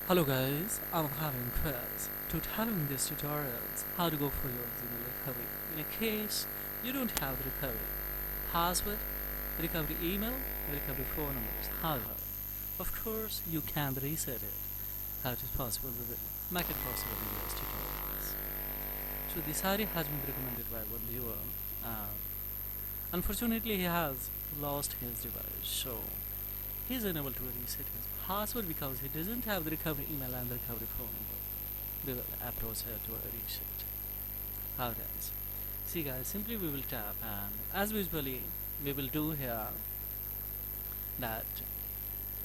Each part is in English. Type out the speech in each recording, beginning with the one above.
Hello guys, I'm having quiz to tell you in this tutorials how to go for your Gmail recovery. In a case you don't have the recovery password, recovery email, recovery phone numbers. However, of course you can reset it. How it is possible, we will make it possible in this tutorials. So this idea has been recommended by one viewer. Unfortunately he has lost his device, so he is unable to reset his password because he doesn't have the recovery email and the recovery phone number. We will approach her to a reset. How does? See guys, simply we will tap, and as usually we will do here that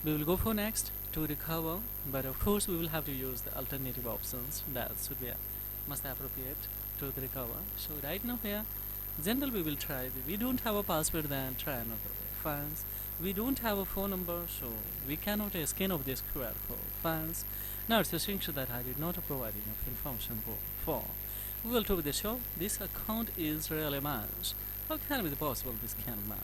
we will go for next to recover, but of course we will have to use the alternative options that should be must appropriate to the recover. So right now here general we will try we don't have a password, then try another way. Fans, we don't have a phone number, so we cannot scan of this QR for fans. Now it's a distinction that I did not provide enough information for. We will do the show. This account is really mine. How can it be possible this can be mine?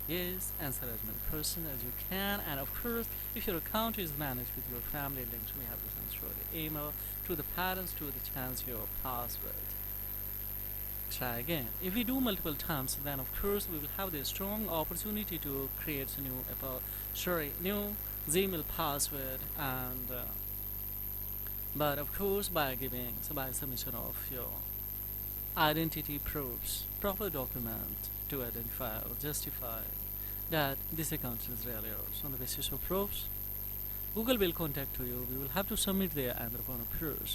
Yes, answer as many person as you can, and of course if your account is managed with your family links, we have to transfer the email to the parents to the chance your password. Try again. If we do multiple times, then of course we will have the strong opportunity to create a new Gmail password, and but of course by submission of your identity proofs, proper document to identify or justify that this account is really yours. On the basis of proofs, Google will contact you. We will have to submit there, and upon approval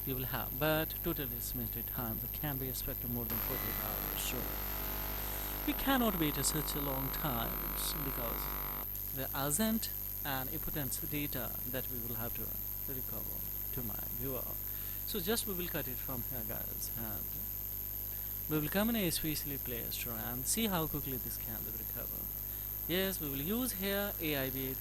you will have, but total estimated time that can be expected more than 48 hours. So we cannot wait such a long time because the urgent and important data that we will have to recover to my viewer. So just we will cut it from here guys, and we will come in a especially Play Store and see how quickly this can be recovered. Yes, we will use here AI with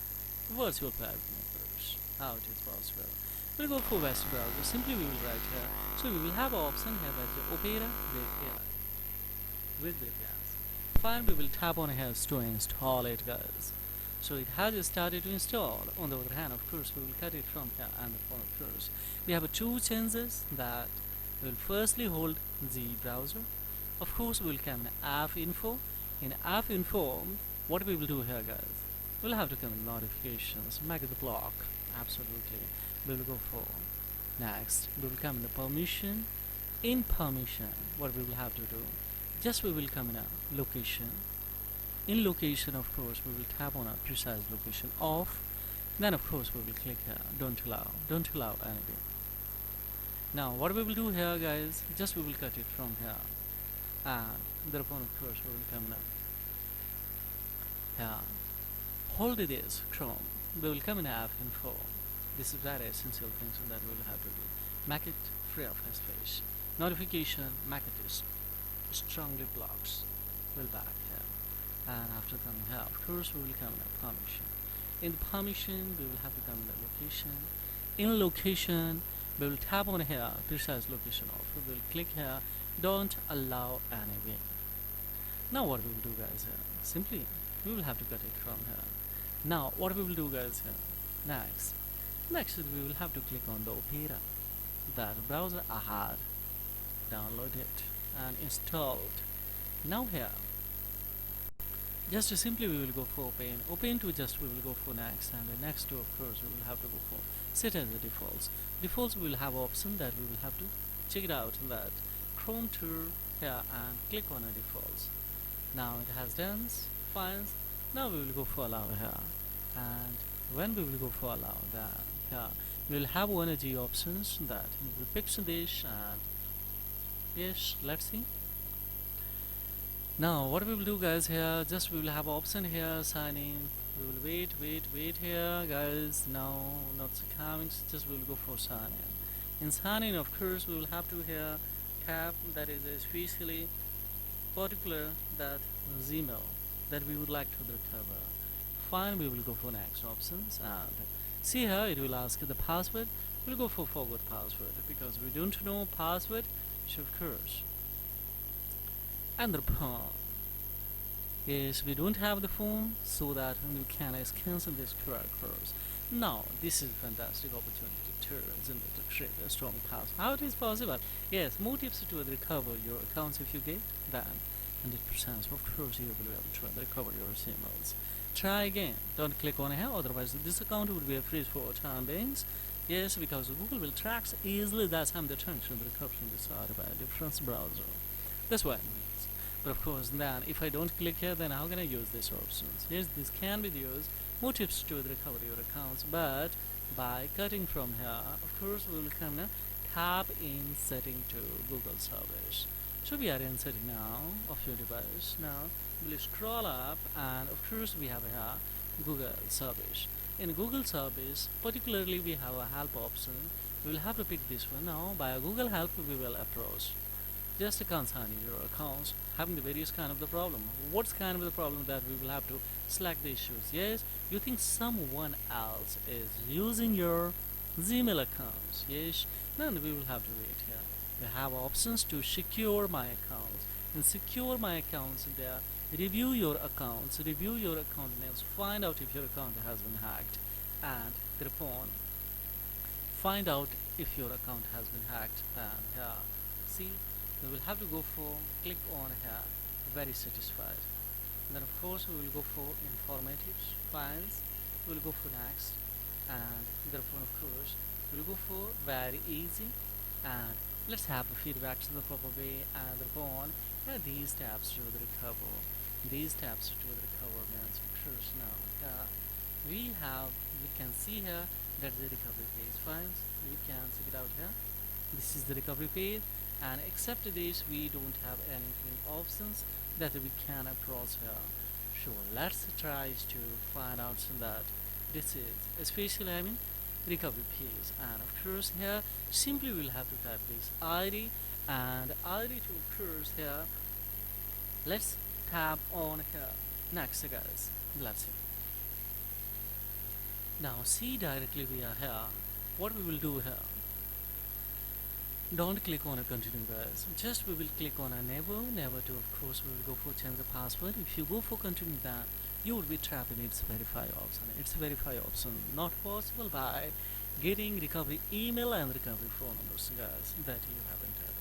virtual private networks. How it is possible. We'll go for web browser. Simply we will write here. So we will have an option here that is Opera with AI. With VPNs. Fine, we will tap on here to install it guys. So it has started to install. On the other hand, of course, we will cut it from here, and of course we have two changes that we will firstly hold the browser. Of course we will come in app info. In app info, what we will do here guys, we'll have to come in notifications, make it the block. Absolutely. We will go for next. We will come in the permission. In permission, what we will have to do, just we will come in a location. In location, of course, we will tap on a precise location off. Then of course we will click here, don't allow anything. Now what we will do here guys, just we will cut it from here, and thereupon of course we will come in here, hold this Chrome. We will come in app info. This is very essential things that we will have to do. Make it free of space. Notification, make it strongly blocks. We'll back here, and after coming here, of course we will come in a permission. In the permission, we will have to come in the location. In location, we will tap on here, precise location off. We will click here, don't allow anything. Now what we will do guys here, simply we will have to cut it from here. Now what we will do guys here, next we will have to click on the Opera that browser I had downloaded and installed. Now here just to simply we will go for open to just we will go for next, and the next to of course we will have to go for set as the defaults we will have option that we will have to check it out, that Chrome tour here and click on the defaults. Now it has done fine. Now we will go for allow here, and when we will go for allow that here we will have one of the options that we will pick this, and yes, let's see. Now what we will do guys here, just we will have option here sign in. We will wait here guys. Now not coming, just we will go for sign in. In sign in of course we will have to here tap that is especially particular that Gmail that we would like to recover. Fine, we will go for next options, and see here it will ask the password. We'll go for forgot password because we don't know password, so of course. And the is we don't have the phone, so that we can cancel this QR codes. Now, this is a fantastic opportunity to isn't it, to create a strong password. How it is possible? Yes, more tips to recover your accounts if you get that. 100% of course you will be able to recover your emails. Try again. Don't click on here, otherwise this account will be a freeze for time beings. Yes, because Google will track easily that time the function the recovery from this side by a different browser. That's what it means. But of course, then if I don't click here, then how can I use these options? Yes, this can be used. More tips to recover your accounts, but by cutting from here, of course, we will come now tap in setting to Google service. So we are in setting now of your device. Now we'll scroll up, and of course we have here Google service. In Google service, particularly we have a help option. We will have to pick this one now. By Google help, we will approach just concerning your accounts having the various kind of the problem. What's kind of the problem that we will have to select the issues? Yes, you think someone else is using your Gmail accounts. Yes, then we will have to wait here. We have options to secure my accounts. And secure my accounts there. Review your accounts. Review your account names. Find out if your account has been hacked. And thereupon find out if your account has been hacked. And here, see, we will have to go for click on here. Very satisfied. And then of course we will go for informatives files. We will go for next. And therefore of course we will go for very easy. And let's have the feedback to the proper way, and thereupon these tabs to the recover. These tabs to the recover means of course now we can see here that the recovery page files. We can check it out here. This is the recovery page, and except this we don't have anything options that we can approach here. So let's try to find out that this is especially recovery page, and of course here simply we'll have to type this ID, and ID to of course here let's tap on here. Next guys, let's see. Now see directly we are here. What we will do here, don't click on a continue guys, just we will click on a never to of course we will go for change the password. If you go for continue, that you will be trapped in its verify option. It's verify option not possible by getting recovery email and recovery phone numbers guys that you have entered.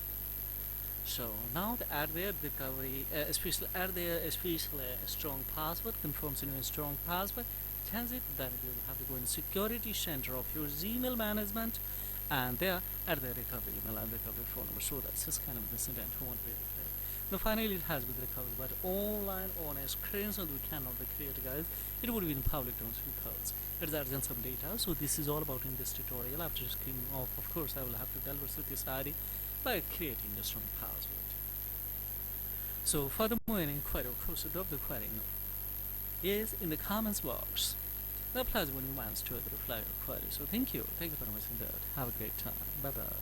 So now add their recovery especially add their especially a strong password, confirms in a strong password, change it, then you will have to go in security center of your Gmail management, and there add the recovery email and recovery phone number. So that's just kind of this incident who won't be able to. Now finally it has been recovered, but online on a screenshot we cannot create guys. It would be in public terms because it's urgent some data. So this is all about in this tutorial. After screening off, of course I will have to deliver with this ID by creating a strong password. So for the more inquiry, of course drop the query is in the comments box. The pleasure when you manage to reply your query. So thank you very much indeed. Have a great time. Bye bye.